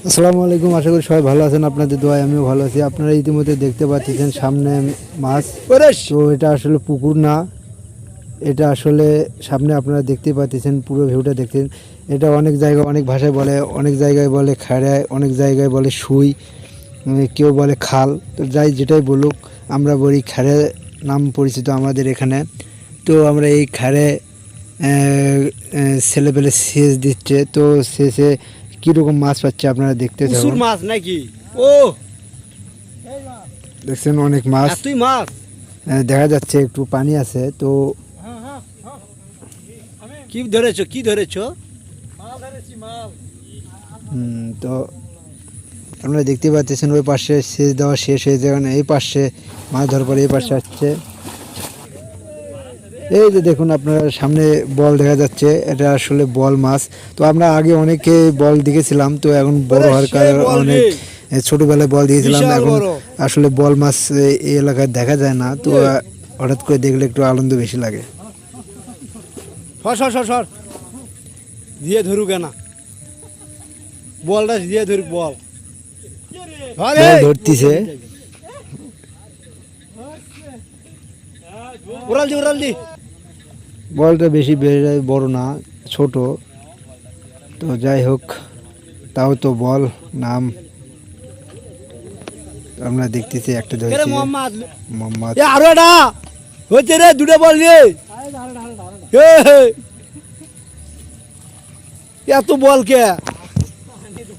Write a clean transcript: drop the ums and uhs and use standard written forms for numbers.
আসসালামু আলাইকুম, আশা করি সবাই ভালো আছেন। আপনাদের দোয়ায় আমিও ভালো আছি। আপনারা ইতিমধ্যে দেখতে পাচ্ছেন সামনে মাছ। তো এটা আসলে পুকুর না, এটা আসলে সামনে আপনারা দেখতে পাচ্ছেন, পুরো ভিউটা দেখছেন। এটা অনেক জায়গায় অনেক ভাষায় বলে, অনেক জায়গায় বলে খাড়ায়, অনেক জায়গায় বলে সুই, কেউ বলে খাল। তো যাই যেটাই বলুক, আমরা বলি খাড়ে নাম পরিচিত আমাদের এখানে। তো আমরা এই খাড়ে ছেলেপেলে সেচ দিচ্ছে, তো শেষে কীরকম মাছ পাচ্ছে আপনারা দেখতে প্রচুর থাকুন। মাছ নাকি? ও দেখছেন অনেক মাছ এতই মাছ। দেখা যাচ্ছে, একটু পানি আছে। তো কি ধরেছো? কি ধরেছো? তো আপনারা দেখতে পাচ্ছেন ওই পাশে সেচ দেওয়া শেষ হয়েছে, কারণ এই পাশে মাছ ধরার পরে এই পাশে আসছে। এই যে দেখুন আপনারা সামনে বল দেখা যাচ্ছে, এটা আসলে বল মাছ। তো আমরা আগে অনেকে বল দেখেছিলাম, তো এখন বড় হওয়ার কারণে অনেক ছোটবেলায় বল দিয়েছিলাম, বিশাল এখন বড়। আসলে বল মাছ এই এলাকায় দেখা যায় না। তো হঠাৎ করে দেখলে একটু আনন্দ বেশি লাগে। সর সর সর সর দিয়ে ধরুক না, বলটা দিয়ে ধরুক। বল বল ধরতিছে। উড়াল দি উড়াল দি। বলটা বেশি বড় না, ছোট। তো যাই হোক, তাও তো বল নাম। আমরা দেখতেছি একটা কে রে ধরেছি মোহাম্মদ? মোহাম্মদ। এ আরো এটা হচ্ছে রে, দুটো বল রে। এ, এত বল কে?